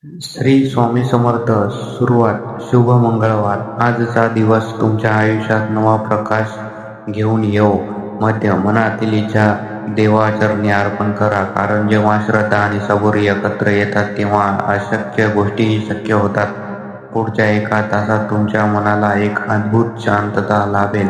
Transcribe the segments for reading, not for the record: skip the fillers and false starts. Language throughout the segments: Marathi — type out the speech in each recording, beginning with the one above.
श्री स्वामी समर्थ. सुरुवात शुभ मंगळवार. आजचा दिवस तुमच्या आयुष्यात नवा प्रकाश घेऊन येवो. मध्य मनातील इच्छा देवाचरणी अर्पण करा, कारण जेव्हा श्रद्धा आणि सबुरी एकत्र येतात तेव्हा अशक्य गोष्टीही शक्य होतात. पुढच्या एका तासात तुमच्या मनाला एक अद्भुत शांतता लाभेल.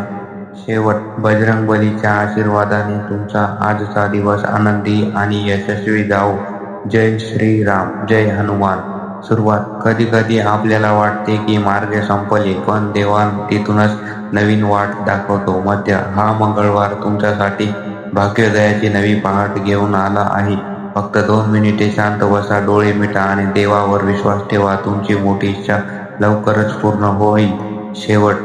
शेवट बजरंगबलीच्या आशीर्वादाने तुमचा आजचा दिवस आनंदी आणि यशस्वी जावो. जय श्रीराम, जय हनुमान. सुरुवात. कधी कधी आपल्याला वाटते की मार्ग संपले, पण देवा तिथूनच नवीन वाट दाखवतो. मध्य हा मंगळवार तुमच्यासाठी भाग्योदयाची नवी पहाट घेऊन आला आहे. फक्त 2 मिनिटे शांत बसा, डोळे मिटा आणि देवावर विश्वास ठेवा. तुमची मोठी इच्छा लवकरच पूर्ण होईल. शेवट.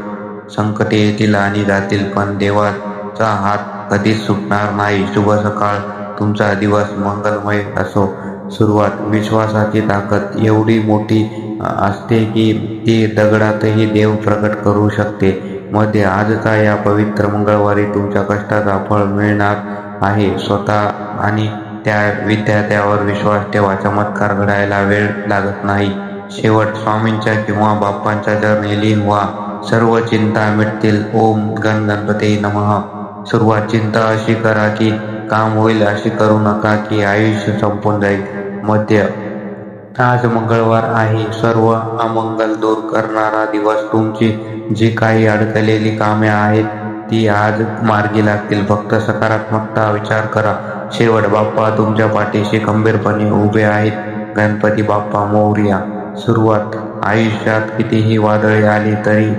संकटे येतील आणि जातील, पण देवाचा हात कधीच सुटणार नाही. शुभ सकाळ. तुमचा दिवस मंगलमय असो. सुरुवात. विश्वासाची ताकद एवढी मोठी असते की ती दगडातही देव प्रकट करू शकते. मध्ये आजचा या पवित्र मंगळवारी तुमच्या कष्टाचा फळ मिळणार आहे. स्वतः आणि त्या विद्यार्थ्यावर विश्वास ठेवा. चमत्कार घडायला वेळ लागत नाही. शेवट. स्वामींच्या किंवा बाप्पांच्या चरणी लीन व्हा. सर्व चिंता मिटतील. ओम गण गणपती नमः. सुरुवात. चिंता अशी करा की काम होईल, अशी करू नका की आयुष्य संपून जाईल. मध्य आज मंगळवार आहे. सर्व अमंगल दूर करणारा दिवस. तुमची जी काही अडकलेली कामे आहेत ती आज मार्गी लागतील. फक्त सकारात्मकता विचार करा. शेवट. बाप्पा तुमच्या पाठीशी खंबीरपणे उभे आहेत. गणपती बाप्पा मोरया. सुरुवात. आयुष्यात कितीही वादळे आली तरी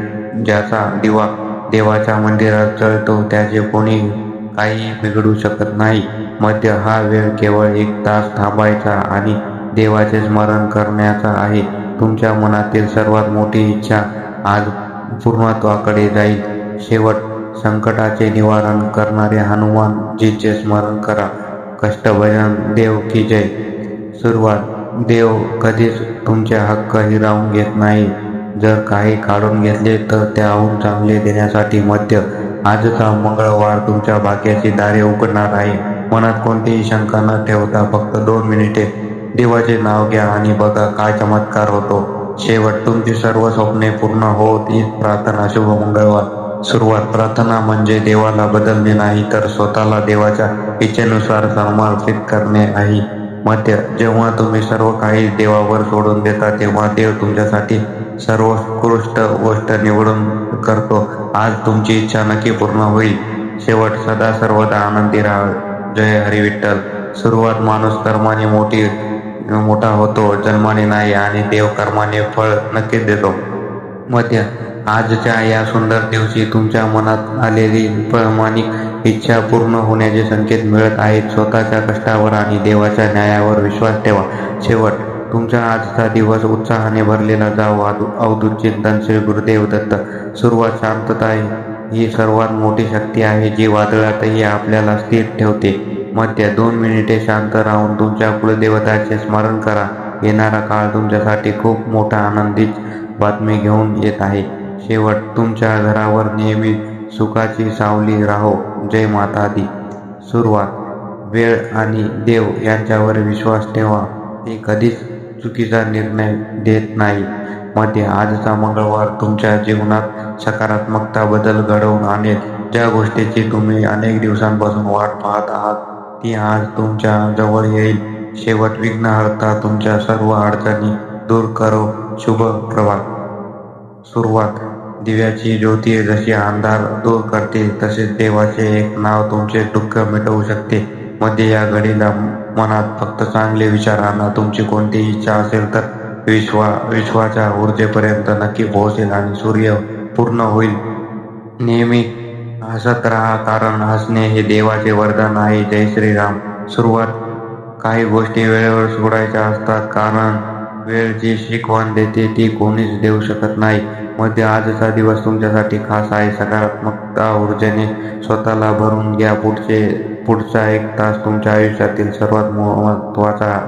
ज्याचा दिवा देवाच्या मंदिरात जळतो त्याचे कोणी काही बिघडू शकत नाही. मध्य हा वेळ केवळ 1 तास थांबायचा आणि देवाचे स्मरण करण्याचा आहे. तुमच्या मनातील सर्वात मोठी इच्छा आज पूर्णत्वाकडे जाईल. शेवट. संकटाचे निवारण करणारे हनुमानजीचे स्मरण करा. कष्टभजन देव की जय. सुरुवात. देव कधीच तुमचे हक्क हिरावून घेत नाही. जर काही काढून घेतले तर त्याहून चांगले देण्यासाठी. मध्य आजचा मंगळवार तुमच्या भाग्याची दारे उघडणार आहे. मनात कोणतीही शंका न ठेवता फक्त 2 मिनिटे देवाचे नाव घ्या आणि बघा काय चमत्कार होतो. शेवट. तुमची सर्व स्वप्ने पूर्ण होत हीच प्रार्थना. शुभ मंगळवार. सुरुवात. प्रार्थना म्हणजे देवाला बदलणे नाही, तर स्वतःला देवाच्या इच्छेनुसार समर्पित करणे आहे. मध्य जेव्हा तुम्ही सर्व काही देवावर सोडून देता तेव्हा देव तुमच्यासाठी सर्वोत्कृष्ट गोष्ट निवडून करतो. आज तुमची इच्छा नक्की पूर्ण होईल. शेवट. सदा सर्वदा आनंदी राहा. जय हरी विठ्ठल. सुरुवात. माणूस कर्माने मोठा होतो, जन्माने नाही, आणि देव कर्माने फळ नक्कीच देतो. मध्य आजच्या या सुंदर दिवशी तुमच्या मनात आलेली प्रामाणिक इच्छा पूर्ण होण्याचे संकेत मिळत आहेत. स्वतःच्या कष्टावर आणि देवाच्या न्यायावर विश्वास ठेवा. शेवट. तुमचा आजचा दिवस उत्साहाने भरलेला जावो. अवधूत चिंतन. श्री गुरुदेव दत्त. सुरुवात. शांतता ही सर्वात मोठी शक्ती आहे, जी वादळातही आपल्याला स्थिर ठेवते. मध्य 2 मिनिटे शांत राहून तुमच्या कुलदेवताचे स्मरण करा. येणारा काळ तुमच्यासाठी खूप मोठा आनंदीच बातमी घेऊन येत आहे. शेवट. तुमच्या घरावर नेहमी सुखाची सावली राहो. जय माता दी. सुरुवात. वेळ आणि देव यांच्यावर विश्वास ठेवा. ते कधीच चुकीचा निर्णय देत नाही. मध्ये आजचा मंगळवार तुमच्या जीवनात सकारात्मकता बदल घडवून आणेल. ज्या गोष्टीची तुम्ही अनेक दिवसांपासून वाट पाहत आहात ती आज तुमच्या जवळ येईल. शेवट. विघ्नहर्ता तुमच्या सर्व अडचणी दूर करो. शुभ प्रभात. सुरुवात. दिव्याची ज्योती जशी अंधार दूर करते, तसेच देवाचे एक नाव तुमचे दुःख मिटवू शकते. मध्ये या घडीला मनात फक्त चांगले विचार आणा. तुमची कोणतीही इच्छा असेल तर विश्वाच्या ऊर्जेपर्यंत नक्की पोहोचेल आणि सूर्य पूर्ण होईल. नेहमी हसत राहा, कारण हसणे हे देवाचे वरदान आहे. जय श्रीराम. सुरुवात. काही गोष्टी वेळेवर सोडायच्या असतात, कारण वेळ जी शिकवण देते ती कोणीच देऊ शकत नाही. मध्ये आजचा दिवस तुमच्यासाठी खास आहे. सकारात्मकता ऊर्जेने स्वतःला भरून घ्या. पुढचा 1 तास तुमच्या आयुष्यातील सर्वात महत्त्वाचा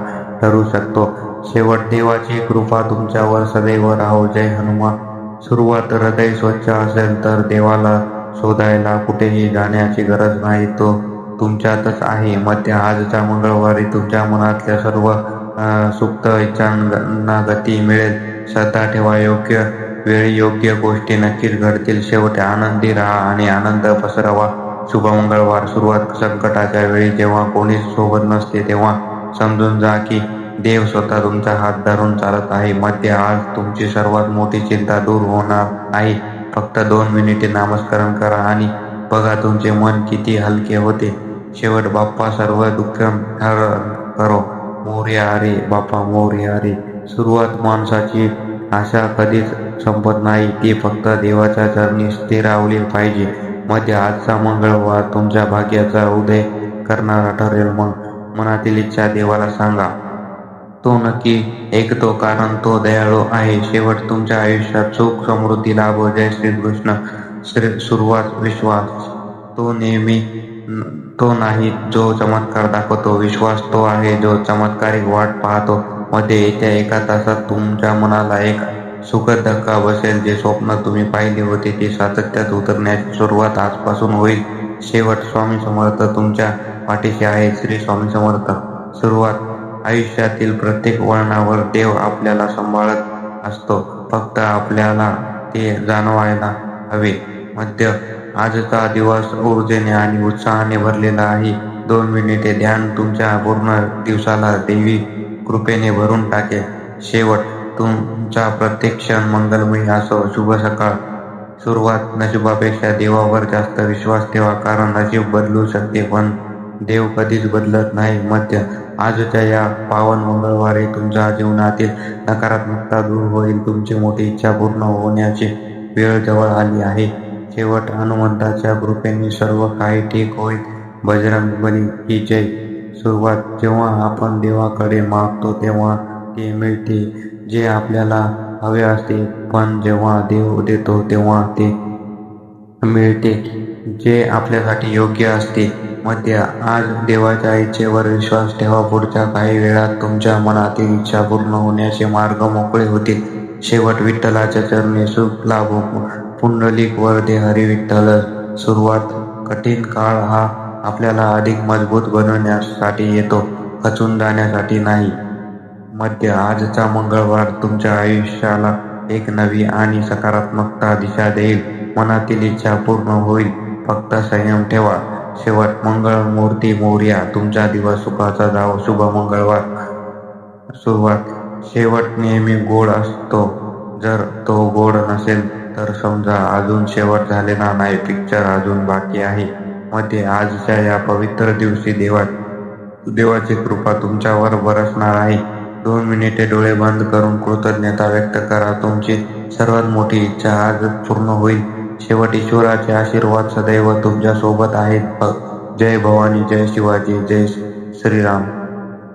ठरू शकतो. शेवट. देवाची कृपा तुमच्यावर सदैव राहो. जय हनुमान. सुरुवात. हृदय स्वच्छ असेल तर देवाला शोधायला कुठेही जाण्याची गरज नाही, तो तुमच्यातच आहे. मध्ये आजच्या मंगळवारी तुमच्या मनातल्या सर्व सुप्त इच्छांना गती मिळेल. श्रद्धा ठेवा, योग्य वेळी योग्य गोष्टी नक्कीच घडतील. शेवटी आनंदी राहा आणि आनंद पसरवा. शुभ मंगळवार. सुरुवात संकटाच्या वेळी जेव्हा कोणीच सोबत नसते तेव्हा समजून जा की देव स्वतः तुमचा हात धरून चालत आहे. मध्य आज तुमची सर्वात मोठी चिंता दूर होणार आहे. फक्त 2 मिनिटे नामस्मरण करा आणि बघा तुमचे मन किती हलके होते. शेवट बाप्पा सर्व दुःख हरण करो. मोरया रे बाप्पा मोरया रे. सुरुवात माणसाची आशा कधीच संपत नाही, ती फक्त देवाच्या चरणी स्थिरावली पाहिजे. मध्य आजचा मंगळवार तुमच्या भाग्याचा उदय करणारा ठरेल. मनातील इच्छा देवाला सांगा, तो नक्की ऐकतो, कारण तो दयाळू आहे. शेवट तुमच्या आयुष्यात सुख समृद्धी लाभो. जय श्रीकृष्ण. सुरुवात विश्वास. तो नाही जो चमत्कार दाखवतो, विश्वास तो आहे जो चमत्कारिक वाट पाहतो. मध्ये येत्या 1 तासात तुमच्या मनाला एक सुखद धक्का बसेल. जे स्वप्न तुम्ही पाहिले होते ते सातत्यात उतरण्याची सुरुवात आजपासून होईल. शेवट स्वामी समर्थ तुमच्या पाठीशी आहे. श्री स्वामी समर्थ. सुरुवात आयुष्यातील प्रत्येक वळणावर देव आपल्याला सांभाळत असतो, फक्त आपल्याला ते जाणवायला हवे. मध्य आजचा दिवस ऊर्जेने आणि उत्साहाने भरलेला आहे. 2 मिनिटे ध्यान तुमच्या पूर्ण दिवसाला देवी कृपेने भरून टाकेल. शेवट तुमचा प्रत्येक क्षण मंगलमय असो. शुभ सकाळ. सुरुवात नशिबापेक्षा देवावर जास्त विश्वास ठेवा, कारण नशीब बदलू शकते पण देव कधीच बदलत नाही. मध्य आजच्या या पावन मंगळवारी तुमच्या जीवनातील नकारात्मकता दूर होईल. तुमची मोठी इच्छा पूर्ण होण्याची वेळ जवळ आली आहे. शेवट हनुमंताच्या कृपेने सर्व काही ठीक होईल. बजरंगबली की जय. सुरुवात जेव्हा आपण देवाकडे मागतो तेव्हा ते मिळते जे आपल्याला हवे असते, पण जेव्हा देव देतो तेव्हा ते मिळते जे आपल्यासाठी योग्य असते. मध्य आज देवाच्या इच्छेवर विश्वास ठेवा. पुढच्या काही वेळात तुमच्या मनातील इच्छा पूर्ण होण्याचे मार्ग मोकळे होतील. शेवट विठ्ठलाच्या चरणी सुख लाभो. पुंडलिक वरदे हरी विठ्ठल. सुरुवात कठीण काळ हा आपल्याला अधिक मजबूत बनवण्यासाठी येतो, खचून जाण्यासाठी नाही. मध्य आजचा मंगळवार तुमच्या आयुष्याला एक नवी आणि सकारात्मकता दिशा देईल. मनातील इच्छा पूर्ण होईल, फक्त संयम ठेवा. शेवट मंगळमूर्ती मोरया. तुमचा दिवस सुखाचा जावो. शुभ मंगळवार. सुरुवात शेवट नेहमी गोड असतो. जर तो गोड नसेल तर समजा अजून शेवट झालेला नाही, पिक्चर अजून बाकी आहे. मध्ये आजच्या या पवित्र दिवशी देवाची कृपा तुमच्यावर बरसणार आहे. 2 मिनिटे डोळे बंद करून कृतज्ञता व्यक्त करा. तुमची सर्वात मोठी इच्छा आज पूर्ण होईल. शेवट ईश्वराचे आशीर्वाद सदैव तुमच्या सोबत आहेत. जय भवानी, जय शिवाजी, जय श्रीराम.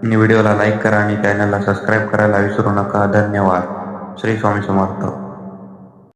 व्हिडिओला लाईक करा आणि चॅनलला सबस्क्राईब करायला विसरू नका. धन्यवाद. श्री स्वामी समर्थ.